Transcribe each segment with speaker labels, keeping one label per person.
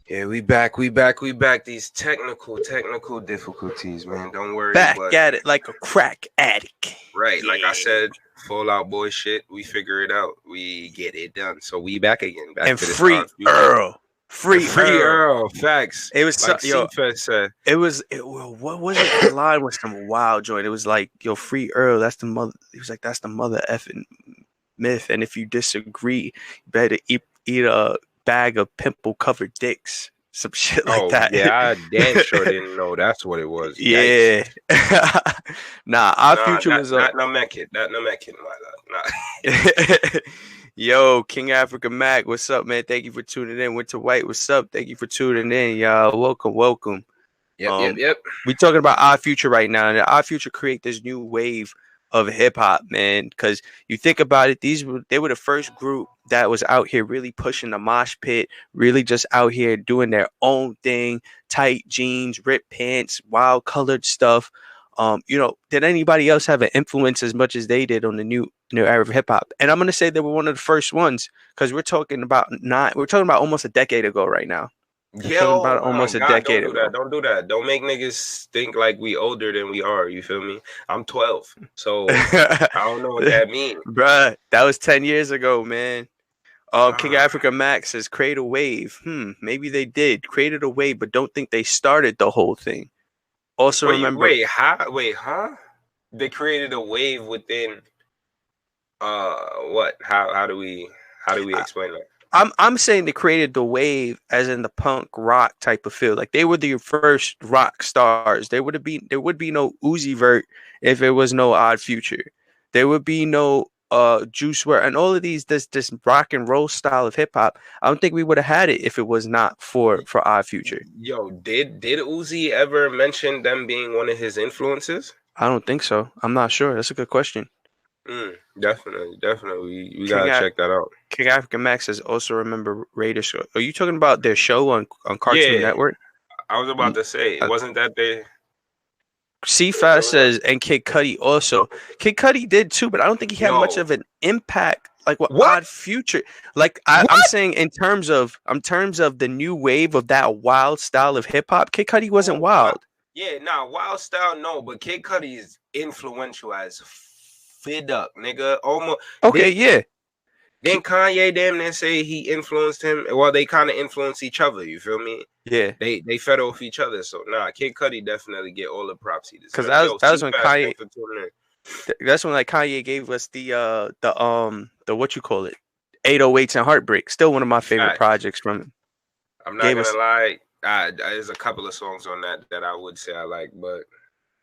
Speaker 1: Yeah, we back. These technical difficulties, man. Don't worry.
Speaker 2: Back
Speaker 1: But
Speaker 2: at it like a crack addict.
Speaker 1: right, like I said, Fallout Boy shit. We figure it out. We get it done. So we back again. Back
Speaker 2: And
Speaker 1: to this
Speaker 2: free Earl. Free
Speaker 1: Earl. Facts.
Speaker 2: It was
Speaker 1: like
Speaker 2: yo.
Speaker 1: C-Fest said.
Speaker 2: What was it? The line was some wild joint. It was like, yo, free Earl. That's the mother. He was like, that's the mother effing myth. And if you disagree, you better eat a bag of pimple covered dicks. Some shit like that.
Speaker 1: Yeah, I damn sure didn't know that's what it was.
Speaker 2: Yeah. Our future was
Speaker 1: not no Mekit. Not no Mekit, my love. Nah.
Speaker 2: Yo, King Africa Mac, what's up, man? Thank you for tuning in. Winter White, what's up? Thank you for tuning in, y'all. Welcome.
Speaker 1: Yep.
Speaker 2: We talking about our future right now, and our future create this new wave of hip hop, man. Because you think about it, they were the first group that was out here really pushing the mosh pit, really just out here doing their own thing, tight jeans, ripped pants, wild colored stuff. Did anybody else have an influence as much as they did on the new era of hip hop? And I'm gonna say they were one of the first ones because we're talking about almost a decade ago right now.
Speaker 1: Almost a decade ago. Don't do that. Don't make niggas think like we older than we are. You feel me? I'm 12, so I don't know what that means,
Speaker 2: bruh. That was 10 years ago, man. King Africa Max says create a wave. Maybe they did created a wave, but don't think they started the whole thing. Also, remember.
Speaker 1: Wait, huh? They created a wave within. What? How do we explain that?
Speaker 2: I'm saying they created the wave as in the punk rock type of feel. Like they were the first rock stars. There would be no Uzi Vert if it was no Odd Future. There would be no Juice WRLD and all of these this rock and roll style of hip hop. I don't think we would have had it if it was not for Odd Future.
Speaker 1: Yo, did Uzi ever mention them being one of his influences?
Speaker 2: I don't think so. I'm not sure. That's a good question.
Speaker 1: Definitely. We gotta check that out.
Speaker 2: King African Max says also remember Raider Show. Are you talking about their show on Cartoon Network?
Speaker 1: I was about to say, wasn't that they?
Speaker 2: C-Fast says, and Kid Cudi also. Kid Cudi did too, but I don't think he had much of an impact. Like what? Odd Future. Like I'm saying in terms of the new wave of that wild style of hip hop, Kid Cudi wasn't wild.
Speaker 1: Yeah, wild style no, but Kid Cudi is influential as fid up, nigga. Almost.
Speaker 2: Okay, yeah.
Speaker 1: Then Kanye damn near say he influenced him. Well, they kind of influence each other. You feel me?
Speaker 2: Yeah.
Speaker 1: They fed off each other. So Kid Cudi definitely get all the props he deserves.
Speaker 2: Because that was when Kanye. That's when like Kanye gave us the what you call it, 808s and Heartbreak. Still one of my favorite projects from him.
Speaker 1: I'm not gonna lie. There's a couple of songs on that I would say I like, but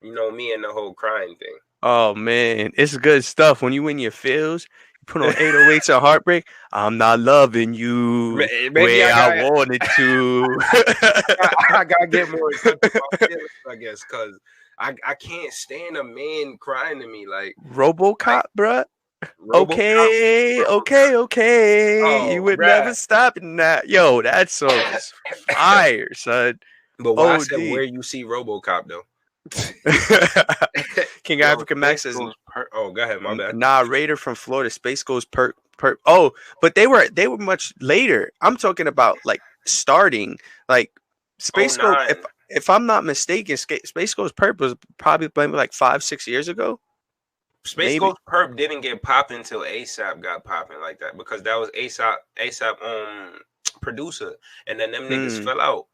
Speaker 1: you know me and the whole crying thing.
Speaker 2: Oh man, it's good stuff. When you in your feels, you put on 808s and Heartbreak. I'm not loving you maybe I wanted to.
Speaker 1: I gotta get more feelings, I guess, because I can't stand a man crying to me like
Speaker 2: RoboCop, bruh. Okay. Oh, you would never stop in that. Yo, that song is fire, son.
Speaker 1: But why I said where you see RoboCop though?
Speaker 2: King African Max says,
Speaker 1: "Oh, go ahead, my bad."
Speaker 2: Raider from Florida. Space Goes Perp. Oh, but they were much later. I'm talking about like starting like Space Goes. If I'm not mistaken, Space Goes Perp was probably like 5-6 years ago.
Speaker 1: Space Goes Perp didn't get popping until ASAP got popping like that because that was ASAP producer, and then them niggas fell out.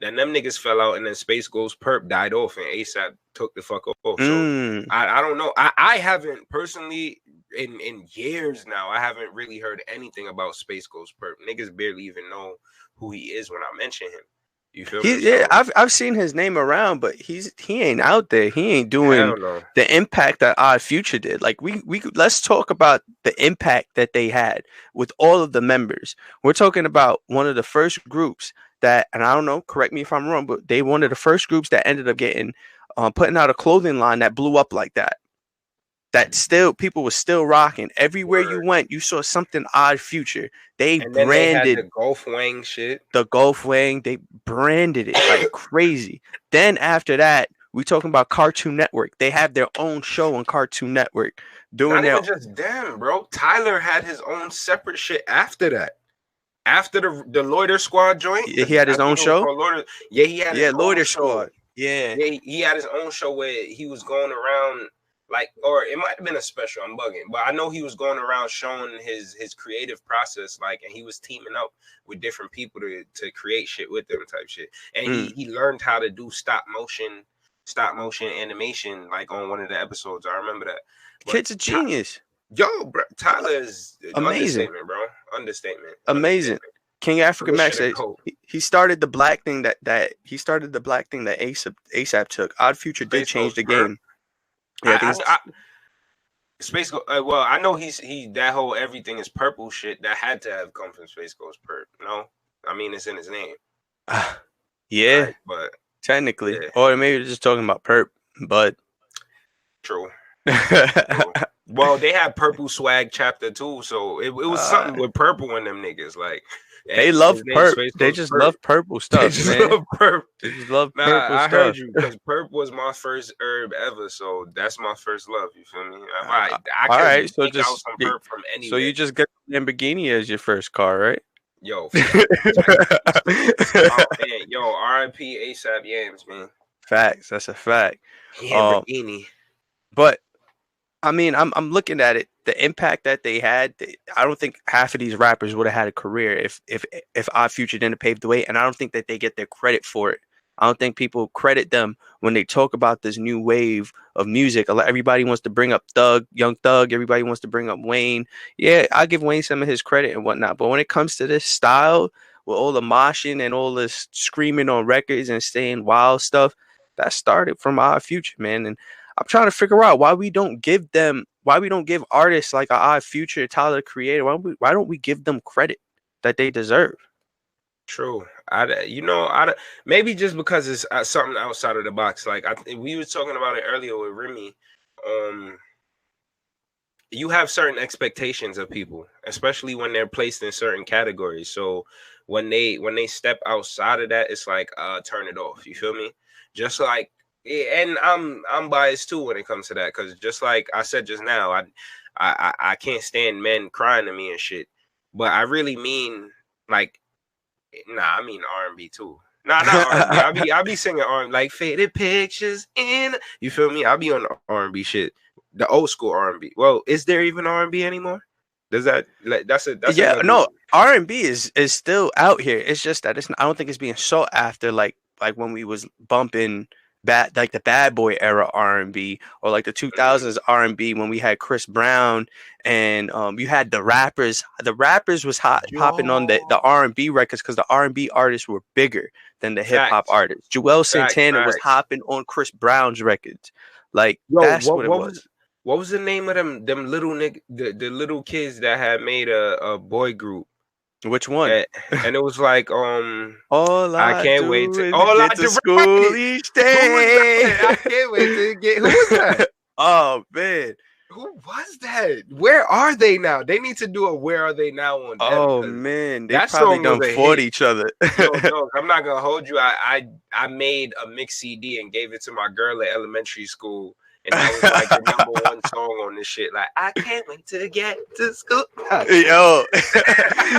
Speaker 1: Then them niggas fell out, and then Space Goes Perp died off, and ASAP took the fuck off. So I don't know. I haven't personally in years now. I haven't really heard anything about Space Goes Perp. Niggas barely even know who he is when I mention him. You feel me?
Speaker 2: Yeah, I've seen his name around, but he ain't out there. He ain't doing the impact that Odd Future did. Like we let's talk about the impact that they had with all of the members. We're talking about one of the first groups that, and I don't know, correct me if I'm wrong, but they one of the first groups that ended up getting putting out a clothing line that blew up like that. That still people were still rocking. Everywhere you went, you saw something Odd Future. They branded
Speaker 1: they had the Golf Wang shit.
Speaker 2: The Golf Wang, they branded it like crazy. Then after that, we talking about Cartoon Network. They have their own show on Cartoon Network.
Speaker 1: Not even just them, bro. Tyler had his own separate shit after that. After the Loiter Squad joint,
Speaker 2: Yeah,
Speaker 1: because
Speaker 2: he had his
Speaker 1: I
Speaker 2: own
Speaker 1: think it was
Speaker 2: show.
Speaker 1: called Loiter. Yeah, he had his
Speaker 2: Yeah,
Speaker 1: own
Speaker 2: Loiter
Speaker 1: show.
Speaker 2: Squad. Yeah.
Speaker 1: Yeah, he had his own show where he was going around like, or it might have been a special. I'm bugging, but I know he was going around showing his creative process, like, and he was teaming up with different people to create shit with them type shit. And he learned how to do stop motion animation like on one of the episodes. I remember that. But
Speaker 2: Kid's a genius.
Speaker 1: Yo, bro, Tyler is
Speaker 2: Amazing.
Speaker 1: understatement, bro. Understatement.
Speaker 2: Amazing. King Africa Max says he started the black thing that ASAP took. Odd Future did change the game. Yeah,
Speaker 1: Space Ghost. Well, I know he that whole everything is purple shit that had to have come from Space Ghost Perp. No, I mean it's in his name.
Speaker 2: Yeah,
Speaker 1: right, but
Speaker 2: technically, or maybe they're just talking about Perp, but
Speaker 1: true. Well, they had Purple Swag Chapter 2, so it was something with purple in them niggas. Like
Speaker 2: they love Perp. They just love purple stuff,
Speaker 1: they just
Speaker 2: man.
Speaker 1: Love Perp.
Speaker 2: They just love purple stuff.
Speaker 1: I heard you because Perp was my first herb ever, so that's my first love. You feel me? I
Speaker 2: all right, so
Speaker 1: just out some Perp from anywhere.
Speaker 2: So you just get Lamborghini as your first car, right?
Speaker 1: Yo, oh man, yo, R.I.P. ASAP Yams, man.
Speaker 2: Facts, that's a fact.
Speaker 1: Lamborghini.
Speaker 2: But I mean, I'm looking at it. The impact that they had, I don't think half of these rappers would have had a career if Odd Future didn't pave the way, and I don't think that they get their credit for it. I don't think people credit them when they talk about this new wave of music. Everybody wants to bring up Young Thug. Everybody wants to bring up Wayne. Yeah, I give Wayne some of his credit and whatnot. But when it comes to this style, with all the moshing and all this screaming on records and saying wild stuff, that started from Odd Future, man. And I'm trying to figure out why we don't give artists like Odd Future, Tyler the Creator, why don't we give them credit that they deserve?
Speaker 1: True. Maybe just because it's something outside of the box. Like we were talking about it earlier with Remy. You have certain expectations of people, especially when they're placed in certain categories. So when they step outside of that, it's like turn it off. You feel me? Just like, yeah, and I'm biased too when it comes to that, because just like I said just now, I can't stand men crying to me and shit. But I really mean like. Nah, I mean R&B too. Nah, not R&B. I be singing R&B like Faded Pictures in. You feel me? I'll be on the R&B shit, the old school R&B. Well, is there even R&B anymore? Does that that's
Speaker 2: no, R&B is still out here. It's just that I don't think it's being sought after like when we was bumping like the Bad Boy era R&B, or like the 2000s R&B when we had Chris Brown and you had the rappers. The rappers was popping on the R&B records because the R&B artists were bigger than the hip hop artists. Joel Santana was hopping on Chris Brown's records. Like, that's what it was.
Speaker 1: What was the name of them little the little kids that had made a boy group?
Speaker 2: Which one?
Speaker 1: And it was like
Speaker 2: all
Speaker 1: I can't wait to
Speaker 2: get to school each day.
Speaker 1: I can't wait to get. Who was that?
Speaker 2: Oh man,
Speaker 1: who was that? Where are they now? They need to do a "Where Are They Now" on.
Speaker 2: Oh man, they probably done fought each other.
Speaker 1: No, I'm not gonna hold you. I made a mix CD and gave it to my girl at elementary school. And that was like the number one song on this shit. Like, I can't wait to get to school.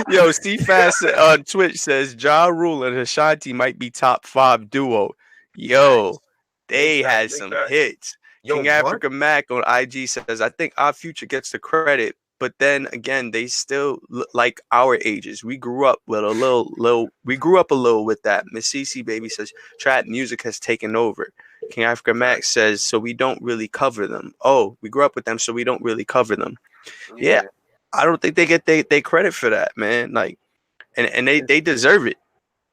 Speaker 2: Yo, Steve Fast on Twitch says Ja Rule and Ashanti might be top 5 duo. Yo, they had some hits. King Africa Mac on IG says, I think Our Future gets the credit, but then again, they still look like our ages. We grew up with a little. We grew up a little with that. Miss Cece Baby says, trap music has taken over. King Africa Max says, so we don't really cover them. Oh, we grew up with them, so we don't really cover them. Yeah, I don't think they get they credit for that, man. Like, and they deserve it.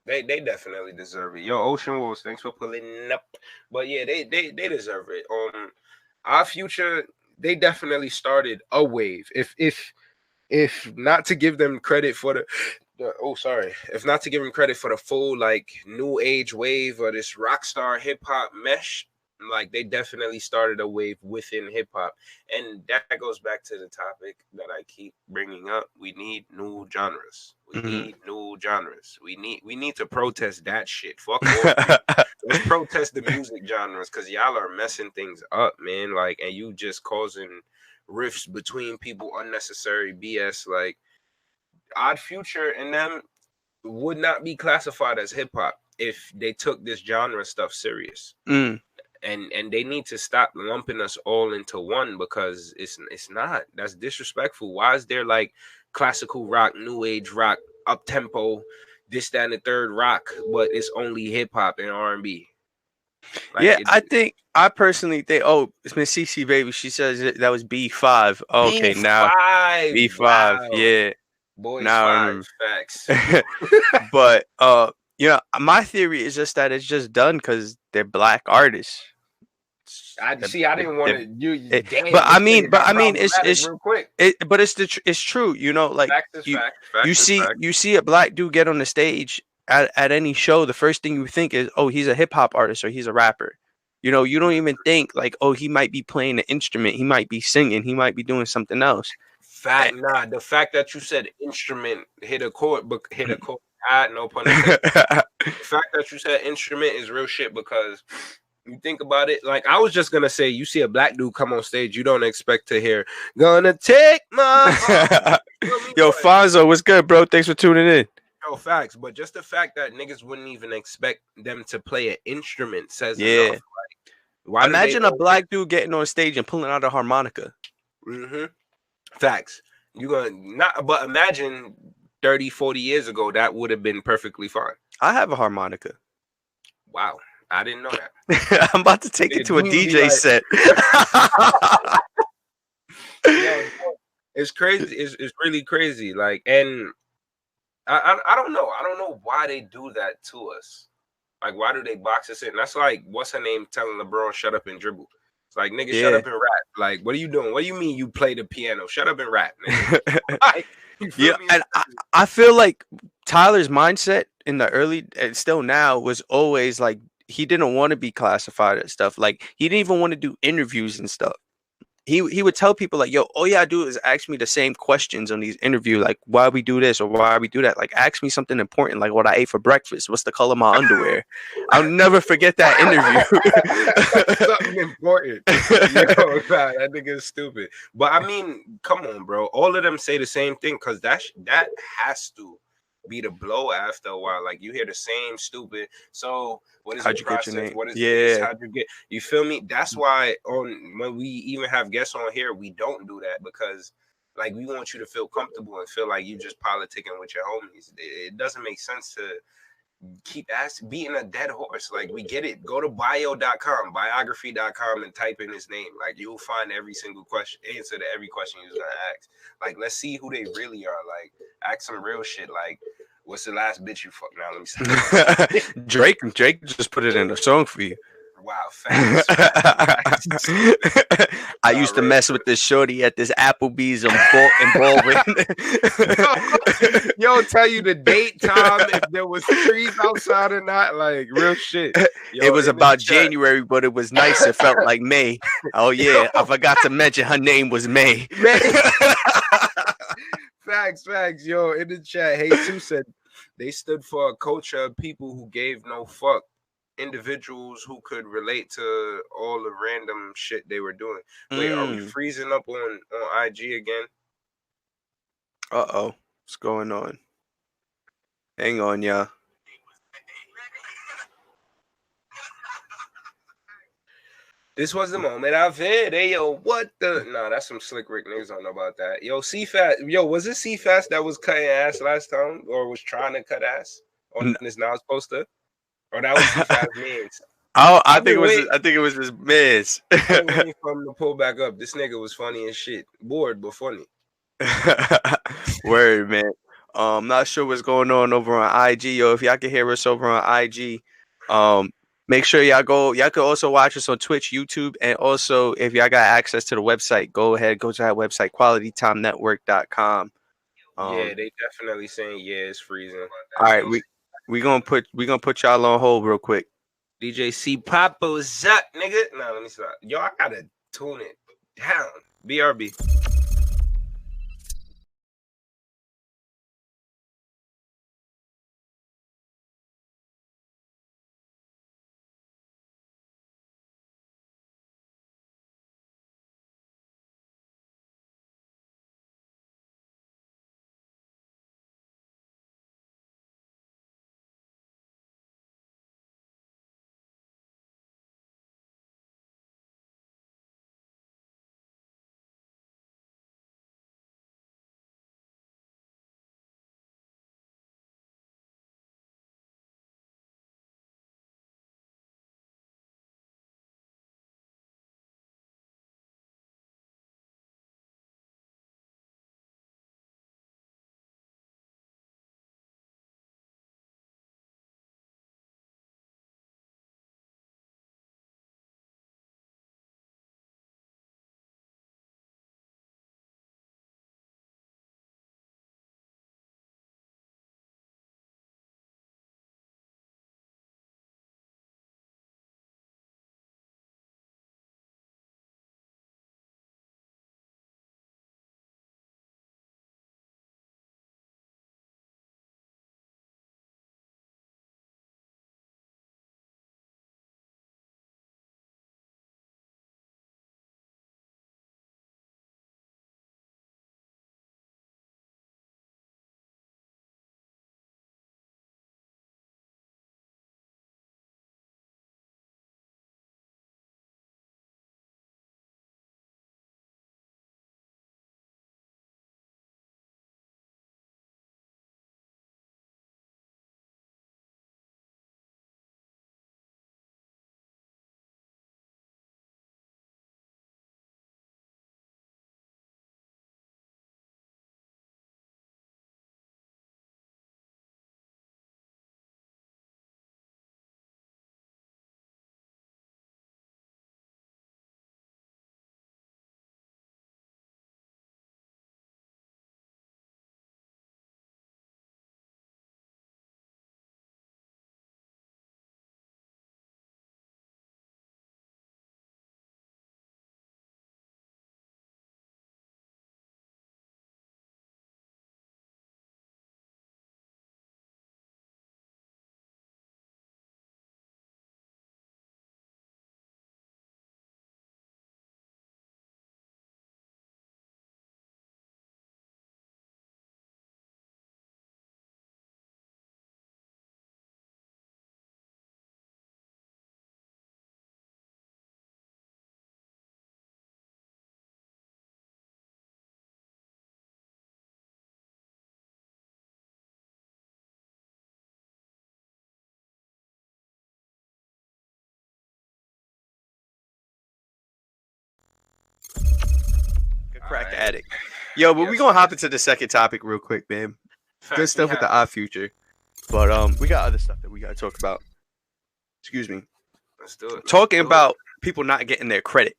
Speaker 1: They definitely deserve it. Yo, Ocean Wolves, thanks for pulling up. But yeah, they deserve it. Our Future, they definitely started a wave. If not to give them credit for if not to give them credit for the full like new age wave or this rock star hip hop mesh, like they definitely started a wave within hip hop, and that goes back to the topic that I keep bringing up. We need new genres. We need new genres. We need to protest that shit. Fuck let's protest the music genres, because y'all are messing things up, man. Like, and you just causing rifts between people, unnecessary BS. Like, Odd Future and them would not be classified as hip hop if they took this genre stuff serious. And they need to stop lumping us all into one, because it's not. That's disrespectful. Why is there like classical rock, new age rock, up tempo, this, that, and the third rock, but it's only hip hop and R&B? Like,
Speaker 2: yeah, I personally think. Oh, it's Miss CC baby. She says that was B5. Okay, now
Speaker 1: B5.
Speaker 2: B5.
Speaker 1: Wow.
Speaker 2: Yeah,
Speaker 1: Boys
Speaker 2: now I
Speaker 1: 5.
Speaker 2: remember.
Speaker 1: Facts.
Speaker 2: But my theory is just that it's just done because they're black artists.
Speaker 1: I didn't want to you. Damn,
Speaker 2: but I mean,
Speaker 1: it's real quick.
Speaker 2: But it's true. You know, like
Speaker 1: Fact is fact.
Speaker 2: You see a black dude get on the stage at any show. The first thing you think is, oh, he's a hip hop artist or he's a rapper. You know, you don't even think like, oh, he might be playing an instrument, he might be singing, he might be doing something else.
Speaker 1: The fact that you said instrument hit a chord. No pun intended. The fact that you said instrument is real shit, because you think about it, like I was just gonna say, you see a black dude come on stage, you don't expect to hear "Gonna Take My."
Speaker 2: Yo, Fonzo, what's good, bro? Thanks for tuning in.
Speaker 1: Yo, facts. But just the fact that niggas wouldn't even expect them to play an instrument says
Speaker 2: enough.
Speaker 1: Like, why
Speaker 2: imagine a black dude getting on stage and pulling out a harmonica.
Speaker 1: Facts. You gonna not, but imagine 30, 40 years ago, that would have been perfectly fine.
Speaker 2: I have a harmonica.
Speaker 1: Wow. I didn't know that.
Speaker 2: I'm about to take it to a DJ set.
Speaker 1: It's crazy. It's really crazy. Like, and I don't know. I don't know why they do that to us. Like, why do they box us in? That's like, what's her name telling LeBron, shut up and dribble. It's like, nigga, shut up and rap. Like, what are you doing? What do you mean you play the piano? Shut up and rap, nigga. Like,
Speaker 2: and I feel like Tyler's mindset in the early, and still now, was always like, he didn't want to be classified as stuff. Like, he didn't even want to do interviews and stuff. He would tell people like, yo, all you gotta do is ask me the same questions on these interviews, like why we do this or why we do that. Like, ask me something important, like what I ate for breakfast, what's the color of my underwear. I'll never forget that interview.
Speaker 1: Something important. Yo, God, that nigga is stupid. But I mean, come on, bro. All of them say the same thing, because that has to be the blow after a while. Like, you hear the same stupid. So what is the process? What is this? How'd you get? You feel me? That's why when we even have guests on here, we don't do that, because like, we want you to feel comfortable and feel like you just politicking with your homies. It doesn't make sense to keep beating a dead horse. Like, we get it. Go to biography.com and type in his name. Like, you'll find every single answer to every question you're gonna ask. Like, let's see who they really are. Like, ask some real shit. Like, what's the last bitch you fucked? Now let me see.
Speaker 2: Drake just put it in a song for you.
Speaker 1: Wow, facts.
Speaker 2: I used to mess with this shorty at this Applebee's in Baldwin.
Speaker 1: Yo, tell you the date, time, if there was trees outside or not. Like, real shit. Yo,
Speaker 2: it was about January, but it was nice. It felt like May. Oh yeah, I forgot to mention her name was May.
Speaker 1: Facts. Yo, in the chat, Jesus said they stood for a culture of people who gave no fuck. Individuals who could relate to all the random shit they were doing. Wait, are we freezing up on IG again?
Speaker 2: Uh-oh. What's going on? Hang on, y'all.
Speaker 1: This was the moment I've hit. Hey, yo, what the? Nah, that's some Slick Rick niggas. Don't know about that. Yo, C-Fast. Yo, was it C-Fast that was cutting ass last time, or was trying to cut ass on this Nas poster? Or that was C-Fast means.
Speaker 2: I think it was his miss.
Speaker 1: I'm waiting for him to pull back up. This nigga was funny as shit. Bored but funny.
Speaker 2: Word, man. I'm not sure what's going on over on IG, yo. If y'all can hear us over on IG, make sure y'all go. Y'all can also watch us on Twitch, YouTube, and also if y'all got access to the website, go to that website, qualitytimenetwork.com.
Speaker 1: Yeah, they definitely saying it's freezing.
Speaker 2: All right, we gonna put y'all on hold real quick.
Speaker 1: DJ C Papa, what's up, nigga? Nah, let me stop. Yo, I gotta tune it down. BRB.
Speaker 2: crack addict. Yo, but we gonna hop into the second topic real quick, man. Good stuff with the odd future, but we got other stuff that we gotta talk about. Excuse me.
Speaker 1: Let's do it.
Speaker 2: Talking about people not getting their credit.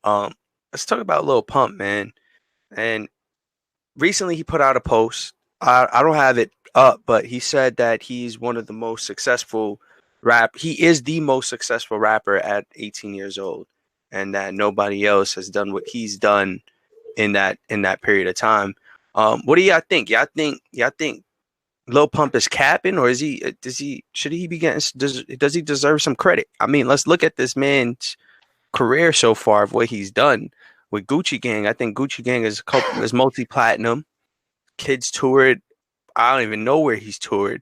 Speaker 2: Let's talk about Lil Pump, man. And recently he put out a post. I don't have it up, but he said that he's one of the most successful he is the most successful rapper at 18 years old, and that nobody else has done what he's done in that period of time. What do y'all think? Y'all think Lil Pump is capping, or should he be getting, does he deserve some credit? I mean, let's look at this man's career so far of what he's done with Gucci Gang. I think Gucci Gang is multi-platinum. Kids toured. I don't even know where he's toured.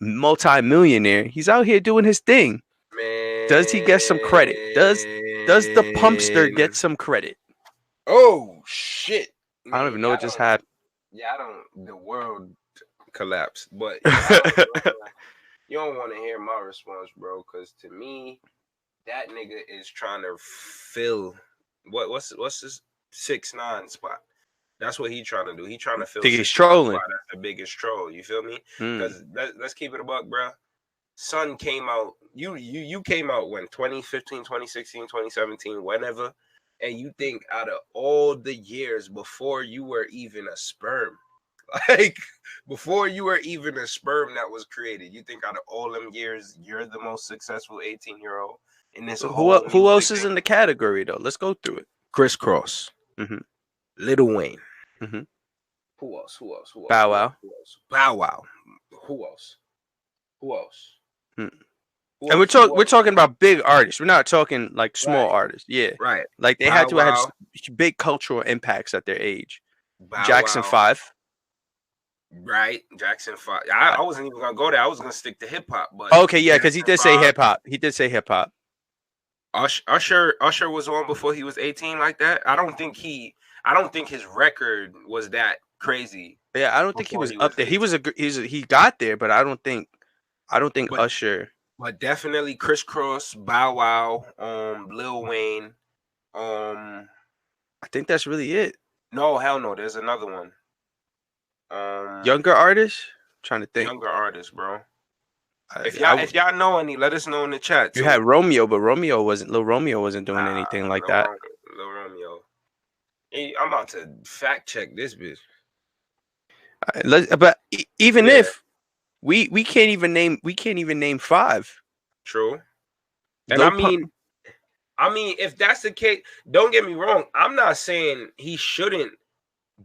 Speaker 2: Multi-millionaire. He's out here doing his thing.
Speaker 1: Man.
Speaker 2: Does he get some credit? Does the Pumpster get some credit?
Speaker 1: Oh shit!
Speaker 2: Man, I don't even know what just happened.
Speaker 1: Yeah, the world collapsed, but you don't want to hear my response, bro. Because to me, that nigga is trying to fill what's his 6ix9ine spot. That's what he's trying to do. He's trying to fill.
Speaker 2: He's trolling.
Speaker 1: That's the biggest troll. You feel me? Because let's keep it a buck, bro. Son came out. You came out when 2015, 2016, 2017, whenever. And you think out of all the years before you were even a sperm, like before you were even a sperm that was created, you think out of all them years you're the most successful 18-year-old in this.
Speaker 2: Who else is in the category though? Let's go through it.
Speaker 1: Chris Cross, Lil Wayne. Who else?
Speaker 2: Bow Wow.
Speaker 1: Bow Wow. Who else?
Speaker 2: And we're talking about big artists. We're not talking like small artists. Yeah.
Speaker 1: Right.
Speaker 2: Like they had to have big cultural impacts at their age. Jackson 5.
Speaker 1: Right. Jackson 5. I wasn't even gonna go there. I was gonna stick to hip hop, but
Speaker 2: okay, yeah, because he did say hip hop.
Speaker 1: Usher was on before he was 18 like that. I don't think his record was that crazy.
Speaker 2: Yeah, I don't think he was up there. 18. He got there, but I don't think Usher.
Speaker 1: But definitely Chris Cross, Bow Wow, Lil Wayne. I
Speaker 2: think that's really it.
Speaker 1: No, hell no. There's another one.
Speaker 2: Younger artists? I'm trying to think.
Speaker 1: Younger artists, bro. If y'all know any, let us know in the chat.
Speaker 2: You had Romeo, but Lil Romeo wasn't doing anything like that.
Speaker 1: Lil Romeo. Hey, I'm about to fact check this bitch.
Speaker 2: But even if we can't even name 5.
Speaker 1: True. And I mean, if that's the case, don't get me wrong. I'm not saying he shouldn't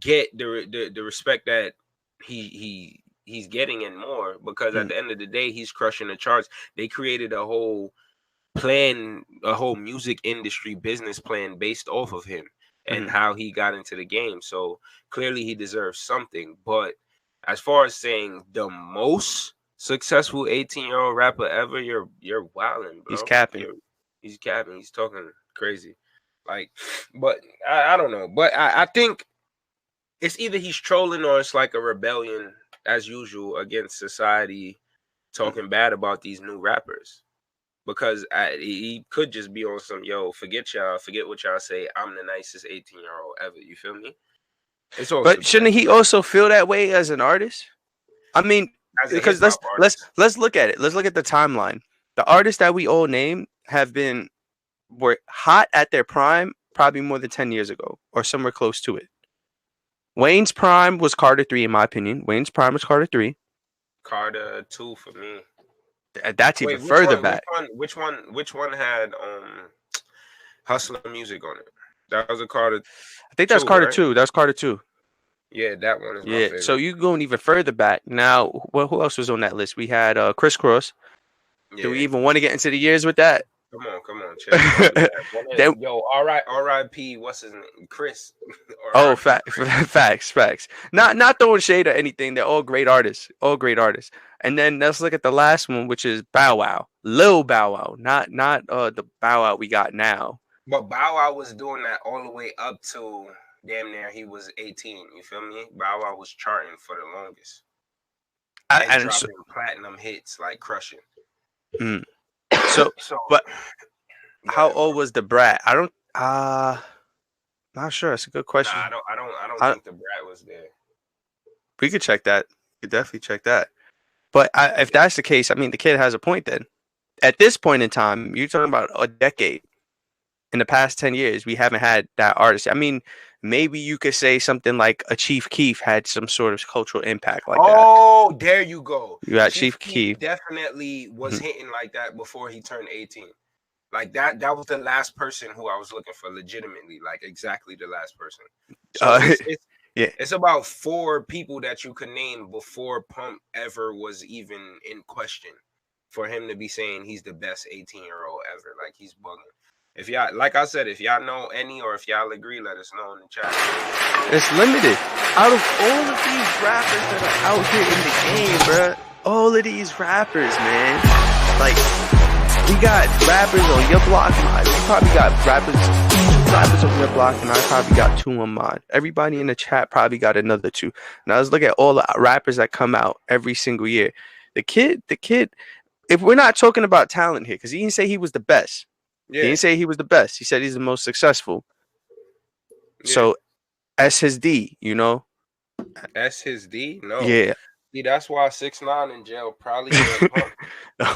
Speaker 1: get the respect that he's getting and more, because at the end of the day, he's crushing the charts. They created a whole plan, a whole music industry business plan based off of him and how he got into the game. So clearly he deserves something. But as far as saying the most successful 18-year-old rapper ever, you're wilding, bro.
Speaker 2: He's capping.
Speaker 1: He's capping. He's talking crazy. Like, but I don't know. But I think it's either he's trolling or it's like a rebellion as usual against society, talking bad about these new rappers. Because he could just be on some, forget what y'all say. I'm the nicest 18-year-old ever. You feel me?
Speaker 2: But shouldn't he also feel that way as an artist? I mean, because let's look at it. Let's look at the timeline. The artists that we all named were hot at their prime probably more than 10 years ago or somewhere close to it. Wayne's prime was Carter 3, in my opinion. Wayne's prime was Carter 3.
Speaker 1: Carter 2 for me.
Speaker 2: That's even further back.
Speaker 1: Which one had Hustler Music on it? That was a Carter.
Speaker 2: I think that's Carter 2. That's Carter 2.
Speaker 1: Yeah, that one is my favorite.
Speaker 2: So you going even further back. Now, who else was on that list? We had Chris Cross. Yeah. Do we even want to get into the years with that?
Speaker 1: Come on, check. Yo, R.I.P. What's his name? Chris.
Speaker 2: Facts. Not throwing shade or anything. They're all great artists. And then let's look at the last one, which is Bow Wow, Lil Bow Wow, not the Bow Wow we got now.
Speaker 1: But Bow Wow was doing that all the way up to damn near he was 18. You feel me? Bow Wow was charting for the longest. And dropping platinum hits like crushing.
Speaker 2: So, but how old was the brat? I don't. Not sure. That's a good
Speaker 1: Nah,
Speaker 2: question.
Speaker 1: I don't think the brat was there.
Speaker 2: We could check that. We could definitely check that. But if that's the case, I mean, the kid has a point then. At this point in time, you're talking about a decade. In the past 10 years, we haven't had that artist. I mean, maybe you could say something like a Chief Keef had some sort of cultural impact like that.
Speaker 1: Oh, there you go.
Speaker 2: You got
Speaker 1: Chief
Speaker 2: Chief
Speaker 1: Keef
Speaker 2: Keef.
Speaker 1: definitely was hitting like that before he turned 18. Like that was the last person who I was looking for legitimately, like exactly the last person. So
Speaker 2: yeah.
Speaker 1: It's about 4 people that you could name before Pump ever was even in question for him to be saying he's the best 18-year-old ever. Like he's bugging. If y'all, like I said, if y'all know any or if y'all agree, let us know in the chat.
Speaker 2: It's limited. Out of all of these rappers that are out here in the game, bruh, all of these rappers, man, like we got rappers on your block. We probably got rappers on your block, and I probably got 2 on mine. Everybody in the chat probably got another 2. Now let's look at all the rappers that come out every single year. The kid. If we're not talking about talent here, because he didn't say he was the best. Yeah. He didn't say he was the best. He said he's the most successful. Yeah. So, S his D, you know?
Speaker 1: S his D? No.
Speaker 2: Yeah.
Speaker 1: See, that's why 6ix9ine in jail probably getting pumped.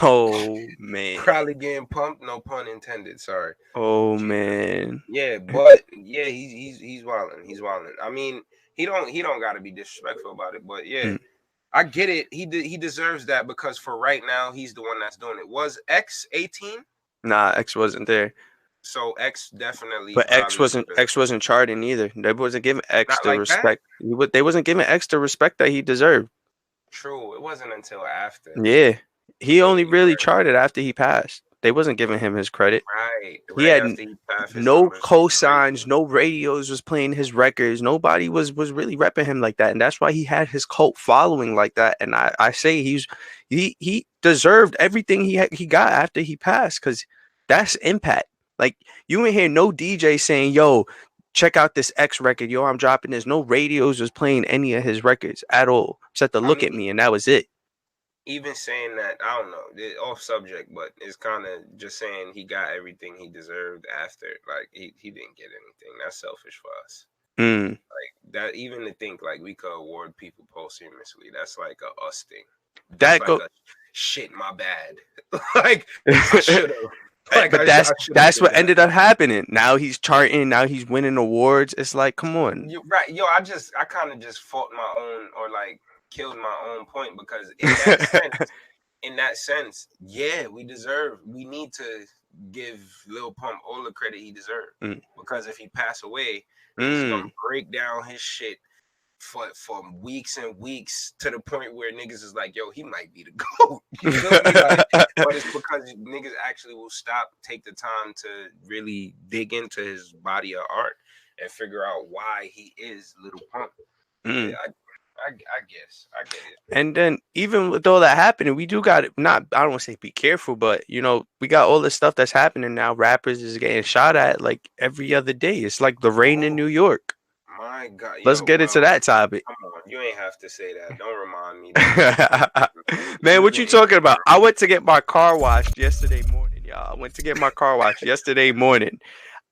Speaker 2: Oh, man.
Speaker 1: Probably getting pumped, no pun intended, sorry.
Speaker 2: Oh, man.
Speaker 1: Yeah, but yeah, he's wilding. He's wilding. I mean, he don't got to be disrespectful about it, but yeah. I get it. He deserves that because for right now, he's the one that's doing it. Was X 18?
Speaker 2: Nah, X wasn't there.
Speaker 1: So X definitely.
Speaker 2: But X wasn't charting either. They wasn't giving X the respect. They wasn't giving X the respect that he deserved.
Speaker 1: True. It wasn't until after.
Speaker 2: Yeah. He only really charted after he passed. They wasn't giving him his credit.
Speaker 1: Right.
Speaker 2: He had no cosigns, no radios was playing his records. Nobody was really repping him like that. And that's why he had his cult following like that. And I say he deserved everything he got after he passed, because that's impact. Like, you ain't hear no DJ saying, yo, check out this X record. Yo, I'm dropping this. No radios was playing any of his records at all. Except to look at me, and that was it.
Speaker 1: Even saying that, I don't know, off subject, but it's kind of just saying he got everything he deserved after. Like, he didn't get anything. That's selfish for us. Like, that, even to think, like, we could award people posthumously, that's like a us thing. That's shit, my bad. Like, I should have. Like,
Speaker 2: but that's what ended up happening. Now he's charting. Now he's winning awards. It's like, come on.
Speaker 1: You're right. Yo, I kind of just fought my own, or like killed my own point, because in that sense, yeah, we need to give Lil Pump all the credit he deserved. Because if he pass away, he's gonna break down his shit for weeks and weeks, to the point where niggas is like, yo, he might be the GOAT. You feel me? Like, but it's because niggas actually will take the time to really dig into his body of art and figure out why he is Lil Pump. Yeah, I guess I get it.
Speaker 2: And then even with all that happening, we do got I don't want to say be careful, but you know, we got all this stuff that's happening now. Rappers is getting shot at like every other day. It's like the rain in New York.
Speaker 1: My God.
Speaker 2: Let's get into that topic.
Speaker 1: Come on, you ain't have to say that. Don't remind me.
Speaker 2: Man, what you talking about? I went to get my car washed yesterday morning, y'all. I went to get my car washed yesterday morning.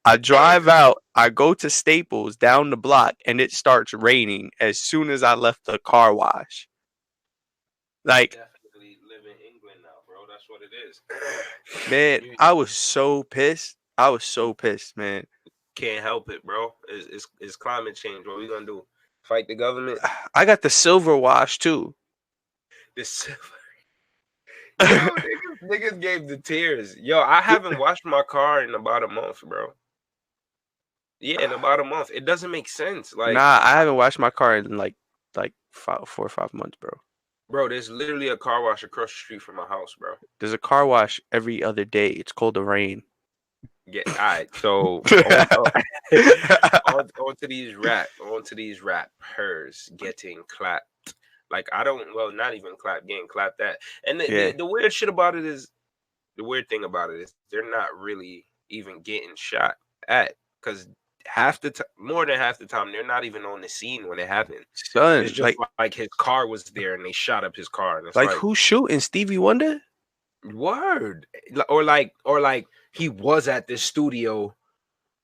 Speaker 2: I drive out, I go to Staples down the block, and it starts raining as soon as I left the car wash. Like,
Speaker 1: definitely live in England now, bro. That's what it is.
Speaker 2: Man, I was so pissed. Man.
Speaker 1: Can't help it, bro. It's climate change. What we gonna do? Fight the government?
Speaker 2: I got the silver wash too.
Speaker 1: The silver. Yo, niggas gave the tears. Yo, I haven't washed my car in about a month, bro. Yeah, in about a month. It doesn't make sense. Like,
Speaker 2: nah, I haven't washed my car in like 4 or 5 months, bro.
Speaker 1: Bro, there's literally a car wash across the street from my house, bro.
Speaker 2: There's a car wash every other day. It's called the rain.
Speaker 1: Yeah, all right. So on to these rappers getting clapped. Like, not even clapped, getting clapped at. And the weird shit about it is, they're not really even getting shot at, because more than half the time, they're not even on the scene when it happened.
Speaker 2: Son,
Speaker 1: it's just like his car was there and they shot up his car. And it's
Speaker 2: like who's shooting? Stevie Wonder?
Speaker 1: Word. Or like he was at this studio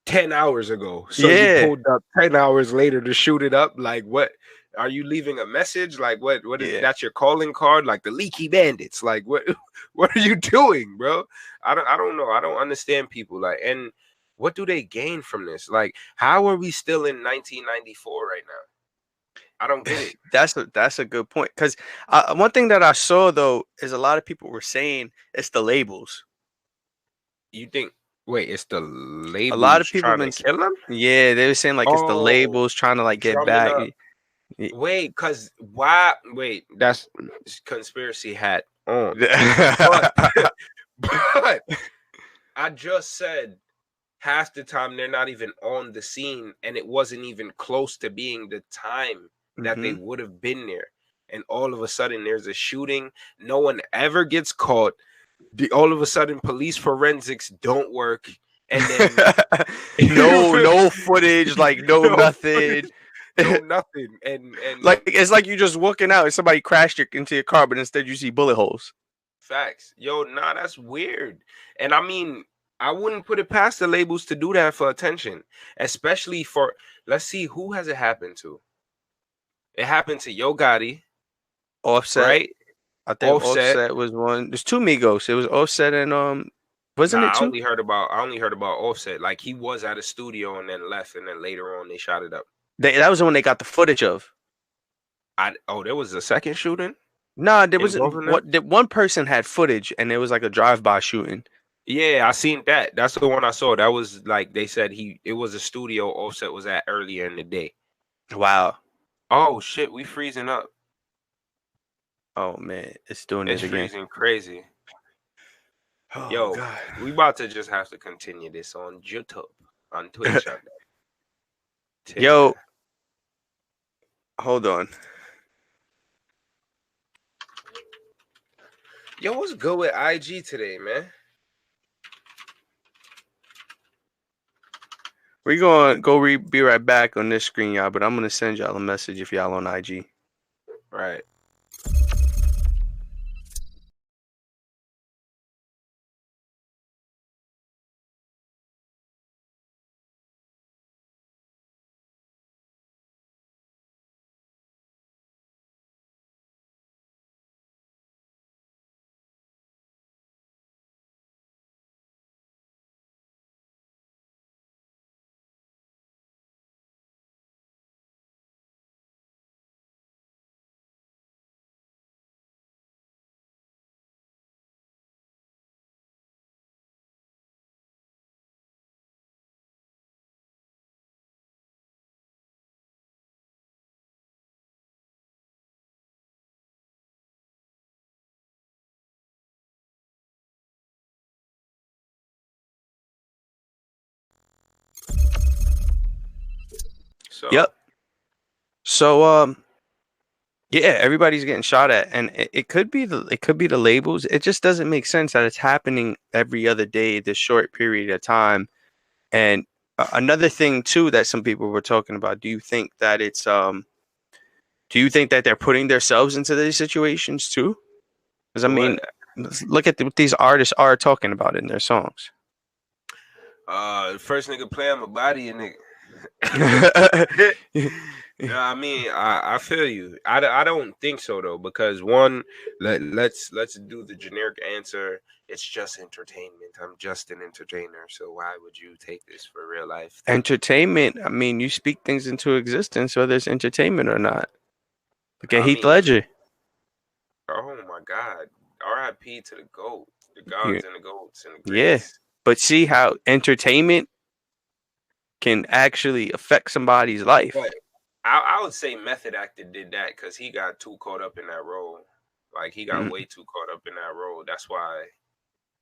Speaker 1: 10 hours ago. So you pulled up 10 hours later to shoot it up. Like, what? Are you leaving a message? Like, what is that your calling card? Like the Leaky Bandits? Like, what are you doing, bro? I don't know. I don't understand people. Like, and what do they gain from this? Like, how are we still in 1994 right now? I don't get it.
Speaker 2: That's a good point. Because one thing that I saw though is a lot of people were saying it's the labels.
Speaker 1: You think? Wait, it's the labels.
Speaker 2: A lot of people
Speaker 1: trying to kill them.
Speaker 2: Yeah, they were saying like it's the labels trying to like get back.
Speaker 1: Wait, cause why? Wait, that's conspiracy hat on. but I just said half the time they're not even on the scene, and it wasn't even close to being the time that they would have been there. And all of a sudden, there's a shooting. No one ever gets caught. All of a sudden, police forensics don't work, and then
Speaker 2: no footage, like nothing.
Speaker 1: No, nothing. And
Speaker 2: like it's like you just walking out and somebody crashed into your car, but instead you see bullet holes.
Speaker 1: Facts. Yo, nah, that's weird. And I mean, I wouldn't put it past the labels to do that for attention, especially for, let's see, who has it happened to? It happened to Yo Gotti.
Speaker 2: Offset.
Speaker 1: Right?
Speaker 2: I think Offset was one. There's two Migos. It was Offset and wasn't it two?
Speaker 1: I only heard about Offset. Like he was at a studio and then left, and then later on they shot it up.
Speaker 2: That was the one they got the footage of.
Speaker 1: There was a second shooting?
Speaker 2: Nah, there was one person had footage, and it was like a drive-by shooting.
Speaker 1: Yeah, I seen that. That's the one I saw. That was like they said it was a studio Offset was at earlier in the day.
Speaker 2: Wow.
Speaker 1: Oh shit, we freezing up.
Speaker 2: Oh man, it's doing it again.
Speaker 1: It's freezing crazy.
Speaker 2: Oh,
Speaker 1: yo,
Speaker 2: God.
Speaker 1: We about to just have to continue this on YouTube, on Twitch.
Speaker 2: Yo, hold on.
Speaker 1: Yo, what's good with IG today, man?
Speaker 2: We're going to be right back on this screen, y'all, but I'm going to send y'all a message if y'all on IG.
Speaker 1: Right.
Speaker 2: So, yep. So yeah, everybody's getting shot at, and it could be the labels. It just doesn't make sense that it's happening every other day, this short period of time. And another thing too that some people were talking about. Do you think that they're putting themselves into these situations too? Because I mean, look at what these artists are talking about in their songs.
Speaker 1: First nigga play on my body, and nigga. I mean, I feel you. I don't think so though, because one, let's do the generic answer. It's just entertainment. I'm just an entertainer. So why would you take this for real life?
Speaker 2: Entertainment. I mean, you speak things into existence, whether it's entertainment or not. Look at Heath Ledger.
Speaker 1: Oh my God! R.I.P. to the GOAT, the gods and the goats and the greats.
Speaker 2: Yeah, but see how entertainment can actually affect somebody's life.
Speaker 1: But I would say Method Actor did that because he got too caught up in that role. Like he got way too caught up in that role. That's why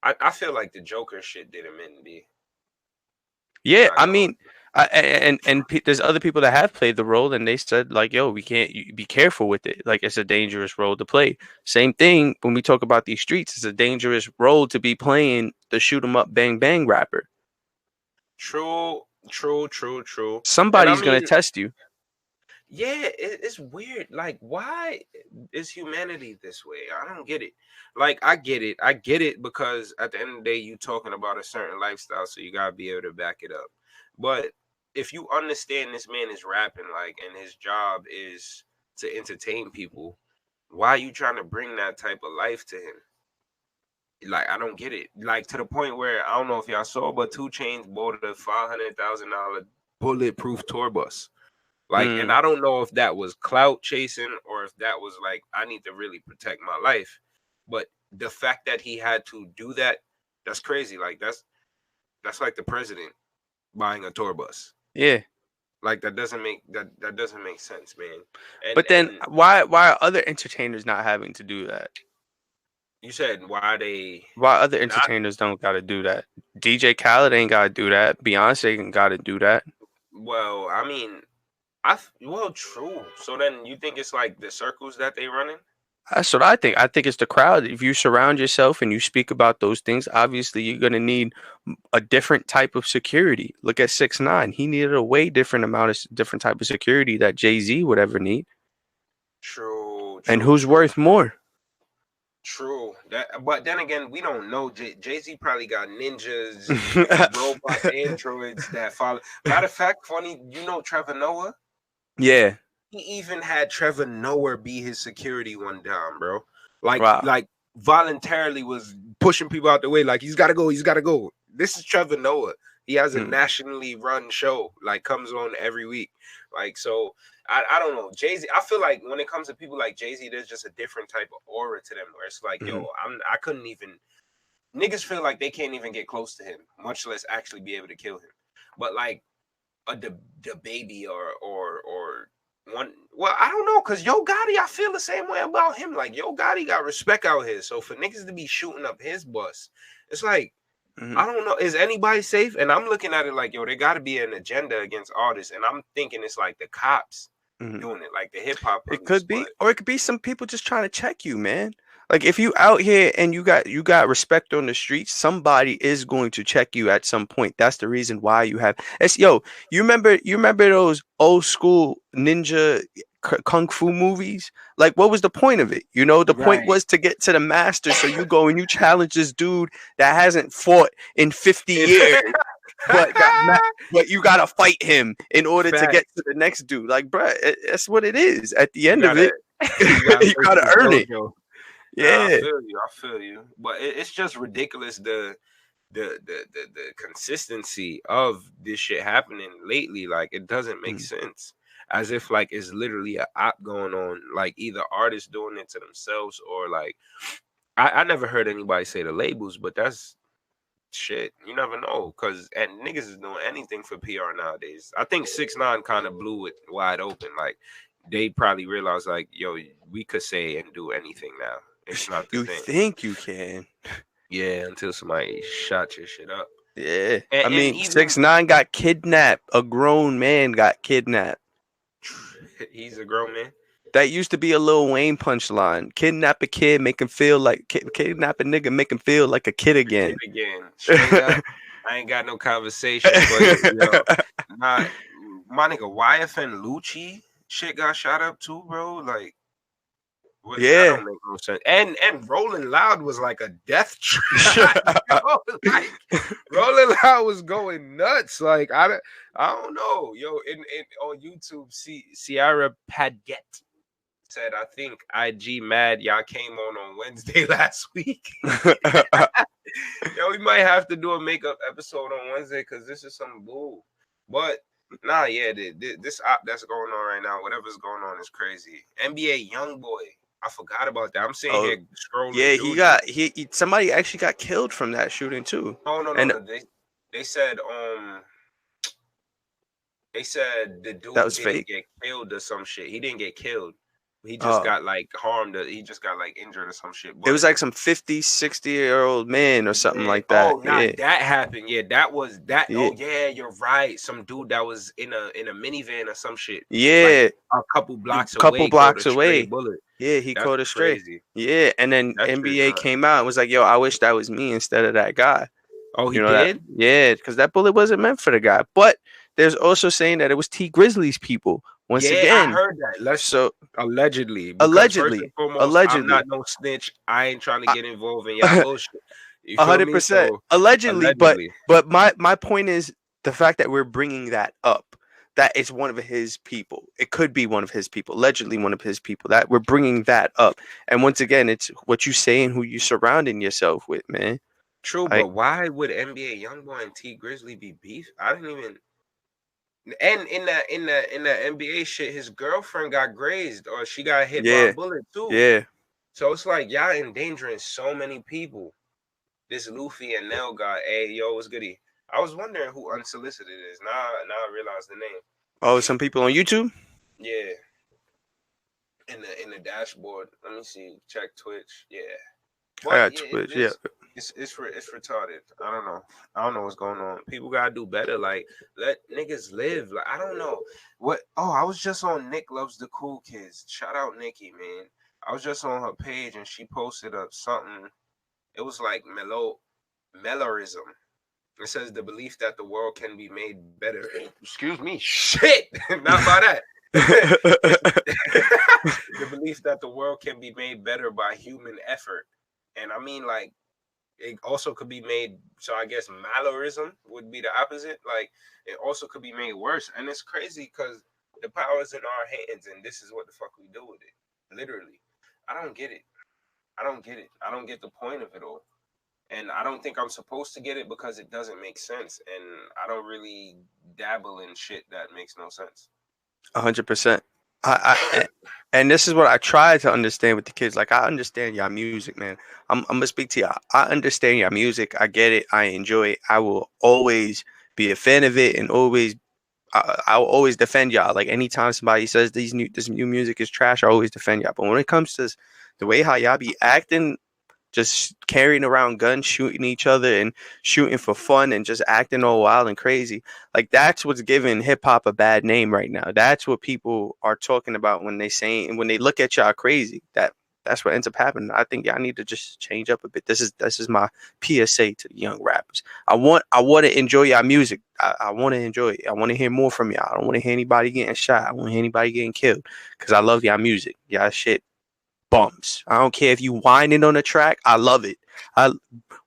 Speaker 1: I feel like the Joker shit did him in the.
Speaker 2: Yeah, I mean, and there's other people that have played the role, and they said like, "Yo, we can't be careful with it. Like it's a dangerous role to play." Same thing when we talk about these streets. It's a dangerous role to be playing the shoot 'em up, bang bang rapper.
Speaker 1: True.
Speaker 2: Somebody's gonna test you.
Speaker 1: Yeah, it's weird. Like, why is humanity this way? I don't get it. Like, I get it because at the end of the day, you talking about a certain lifestyle, so you gotta be able to back it up. But if you understand this man is rapping, like, and his job is to entertain people, why are you trying to bring that type of life to him? Like, I don't get it. Like, to the point where I don't know if y'all saw, but 2 Chainz bought a $500,000 bulletproof tour bus. Like, and I don't know if that was clout chasing or if that was like, I need to really protect my life. But the fact that he had to do that, that's crazy. Like, that's like the president buying a tour bus.
Speaker 2: Yeah.
Speaker 1: Like, that doesn't make sense, man.
Speaker 2: But then why are other entertainers not having to do that?
Speaker 1: You said why
Speaker 2: other entertainers don't got to do that? DJ Khaled ain't got to do that. Beyonce ain't got to do that.
Speaker 1: Well, I mean, true. So then you think it's like the circles that they running?
Speaker 2: That's what I think. I think it's the crowd. If you surround yourself and you speak about those things, obviously you're gonna need a different type of security. Look at 6ix9ine. He needed a way different type of security that Jay-Z would ever need.
Speaker 1: True.
Speaker 2: And who's worth more?
Speaker 1: True. But then again, we don't know. Jay-Z probably got ninjas, robots, androids that follow. Matter of fact, funny, you know Trevor Noah?
Speaker 2: Yeah.
Speaker 1: He even had Trevor Noah be his security one time, bro. Like voluntarily was pushing people out the way. Like, he's got to go. This is Trevor Noah. He has a nationally run show, like, comes on every week. Like, so I don't know. Jay-Z, I feel like when it comes to people like Jay-Z, there's just a different type of aura to them where it's like, yo, I couldn't even, niggas feel like they can't even get close to him, much less actually be able to kill him. But like the baby or one, well, I don't know, because Yo Gotti, I feel the same way about him. Like, Yo Gotti got respect out here. So for niggas to be shooting up his bus, it's like, I don't know. Is anybody safe? And I'm looking at it like, yo, there got to be an agenda against artists. And I'm thinking it's like the cops doing it, like the hip hop.
Speaker 2: It could be, or it could be some people just trying to check you, man. Like, if you out here and you got respect on the streets, somebody is going to check you at some point. That's the reason why you have. You remember those old school ninja kung fu movies? Like, what was the point of it? You know, the point was to get to the master. So you go and you challenge this dude that hasn't fought in 50 years. But you gotta fight him in order to get to the next dude. Like, bruh, that's what it is. At the end of it, you gotta earn it. Yeah,
Speaker 1: I feel you. But it's just ridiculous the consistency of this shit happening lately. Like, it doesn't make sense. As if like it's literally an op going on. Like, either artists doing it to themselves or like I never heard anybody say the labels, but that's shit. You never know, and niggas is doing anything for PR nowadays. I think 6ix9ine kind of blew it wide open. Like, they probably realized like, yo, we could say and do anything now. It's not the thing.
Speaker 2: You think you can?
Speaker 1: Yeah, until somebody shot your shit up.
Speaker 2: Yeah, I mean, 6ix9ine got kidnapped. A grown man got kidnapped.
Speaker 1: He's a grown man.
Speaker 2: That used to be a Lil Wayne punchline. Kidnap a kid, make him feel like kidnap a nigga, make him feel like a kid again.
Speaker 1: Straight up, I ain't got no conversation. But, yo, my nigga YFN Lucci shit got shot up too, bro. Like, that don't make no sense. And Rolling Loud was like a death trap. Like, Rolling Loud was going nuts. Like, I don't know. Yo, on YouTube, Ciara Paget said, I think IG mad y'all came on Wednesday last week. Yo, we might have to do a makeup episode on Wednesday because this is some bull. But nah, yeah, this op that's going on right now, whatever's going on is crazy. NBA YoungBoy. I forgot about that. I'm sitting here scrolling.
Speaker 2: Yeah, he somebody actually got killed from that shooting too.
Speaker 1: No. They said the dude
Speaker 2: that was fake.
Speaker 1: Get killed or some shit. He didn't get killed. He just got like harmed. He just got like injured or some shit. But
Speaker 2: it was like some 50, 60-year-old man or something like that.
Speaker 1: Oh, that happened. Yeah, that was that. Yeah. Oh yeah, you're right. Some dude that was in a minivan or some shit.
Speaker 2: Yeah,
Speaker 1: like a couple blocks
Speaker 2: away.
Speaker 1: Bullet.
Speaker 2: Yeah, he caught it straight. Yeah, and then NBA came out and was like, "Yo, I wish that was me instead of that guy."
Speaker 1: Oh, he did?
Speaker 2: Yeah, because that bullet wasn't meant for the guy. But there's also saying that it was T Grizzly's people. Once again,
Speaker 1: I heard that. Allegedly.
Speaker 2: Allegedly.
Speaker 1: I'm not no snitch. I ain't trying to get involved in y'all bullshit.
Speaker 2: 100%. Allegedly. But my point is, the fact that we're bringing that up, that it's one of his people. It could be one of his people, allegedly one of his people. That we're bringing that up, and once again, it's what you say and who you surrounding yourself with, man.
Speaker 1: True,
Speaker 2: Like,
Speaker 1: but why would NBA YoungBoy and T Grizzly be beef? I didn't even. And in the NBA shit, his girlfriend got grazed or she got hit by a
Speaker 2: yeah,
Speaker 1: bullet too.
Speaker 2: yeah.
Speaker 1: So it's like y'all endangering so many people. This Luffy and Nell guy, hey yo, what's goody? I was wondering who Unsolicited is. Now I realize the name.
Speaker 2: Oh, some people on YouTube.
Speaker 1: Yeah, in the dashboard. Let me see. Check Twitch. Yeah,
Speaker 2: I
Speaker 1: but
Speaker 2: got
Speaker 1: yeah,
Speaker 2: Twitch. Yeah.
Speaker 1: it's retarded. I don't know. I don't know what's going on. People gotta do better. Like let niggas live. Like I don't know what. Oh, I was just on Nick Loves the Cool Kids. Shout out Nikki, man. I was just on her page and she posted up something. It was like mellorism. It says the belief that the world can be made better. Excuse me, shit, not by that. The belief that the world can be made better by human effort, and I mean, like, it also could be made. So I guess malorism would be the opposite. Like, it also could be made worse, and it's crazy because the power's in our hands, and this is what the fuck we do with it. Literally, I don't get it. I don't get it. I don't get the point of it all. And I don't think I'm supposed to get it because it doesn't make sense. And I don't really dabble in shit that makes no sense.
Speaker 2: 100%. And this is what I try to understand with the kids. Like, I understand y'all music, man. I'm gonna speak to y'all. I understand y'all music. I get it. I enjoy it. I will always be a fan of it, and I will always defend y'all. Like, anytime somebody says this new music is trash, I always defend y'all. But when it comes to the way how y'all be acting, just carrying around guns, shooting each other and shooting for fun and just acting all wild and crazy. Like, that's what's giving hip hop a bad name right now. That's what people are talking about when they say, and when they look at y'all crazy. That's what ends up happening. I think y'all need to just change up a bit. This is my PSA to the young rappers. I want to enjoy y'all music. I want to enjoy it. I want to hear more from y'all. I don't want to hear anybody getting shot. I want to hear anybody getting killed because I love y'all music. Y'all shit bumps. I don't care if you whining on the track. I love it. I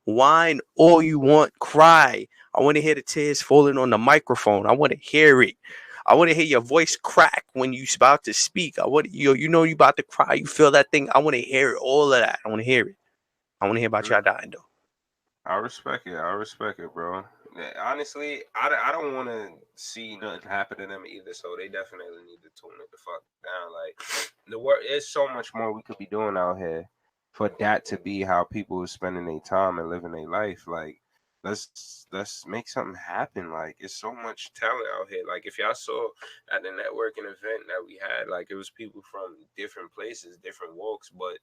Speaker 2: whine all you want, cry. I want to hear the tears falling on the microphone. I want to hear it. I want to hear your voice crack when you about to speak. I want you know you about to cry. You feel that thing. I want to hear it. All of that. I want to hear it. I want to hear about y'all dying though.
Speaker 1: I respect it. I respect it, bro. Yeah, honestly, I don't want to see nothing happen to them either. So they definitely need to tune it the fuck down. Like the work, there's so much more we could be doing out here for that to be how people are spending their time and living their life. Like let's make something happen. Like it's so much talent out here. Like if y'all saw at the networking event that we had, like it was people from different places, different walks, but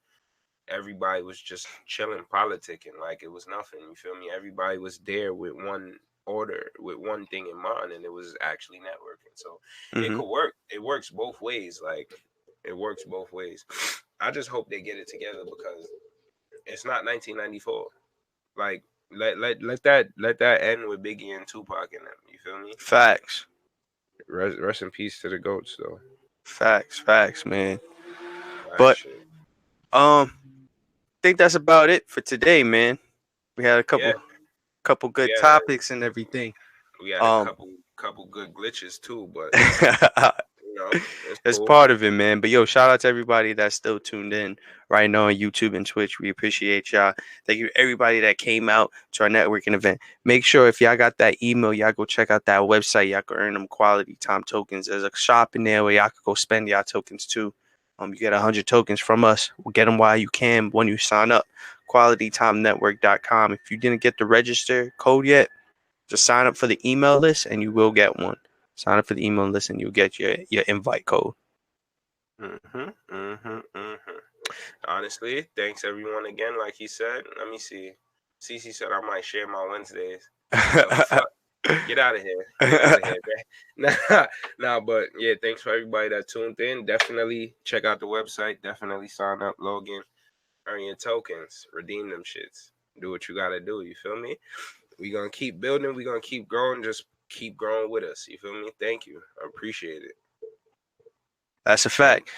Speaker 1: everybody was just chilling, politicking like it was nothing. You feel me? Everybody was there with one order, with one thing in mind, and it was actually networking. So it could work. It works both ways. Like it works both ways. I just hope they get it together because it's not 1994. Like let that end with Biggie and Tupac in them. You feel me?
Speaker 2: Facts.
Speaker 1: Rest in peace to the goats, though.
Speaker 2: Facts, man. But
Speaker 1: Shit.
Speaker 2: I think that's about it for today, man. We had a couple
Speaker 1: We
Speaker 2: good
Speaker 1: had a,
Speaker 2: topics and everything.
Speaker 1: we had a couple good glitches too, but you know,
Speaker 2: it's
Speaker 1: cool.
Speaker 2: part of it, man. But yo, shout out to everybody that's still tuned in right now on YouTube and Twitch. We appreciate y'all. Thank you everybody that came out to our networking event. Make sure if y'all got that email, y'all go check out that website. Y'all can earn them quality time tokens. There's a shop in there where y'all can go spend y'all tokens too. You get 100 tokens from us. We'll get them while you can when you sign up. QualityTimeNetwork.com. If you didn't get the register code yet, just sign up for the email list and you will get one. Sign up for the email list and you'll get your invite code.
Speaker 1: Honestly, thanks everyone again. Like he said, let me see. Cece said I might share my Wednesdays. Get out of here. Get out of here, man. Nah, but yeah, thanks for everybody that tuned in. Definitely check out the website. Definitely sign up, log in, earn your tokens, redeem them shits. Do what you gotta do. You feel me? We gonna keep building. We gonna keep growing. Just keep growing with us. You feel me? Thank you. I appreciate it.
Speaker 2: That's a fact.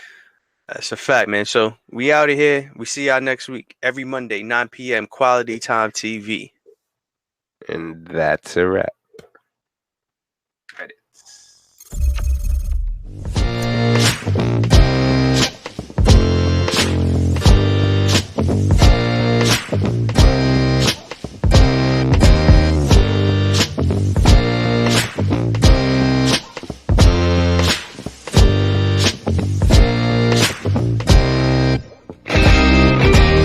Speaker 2: That's a fact, man. So we out of here. We see y'all next week. Every Monday, 9 p.m. Quality Time TV.
Speaker 1: And that's a wrap.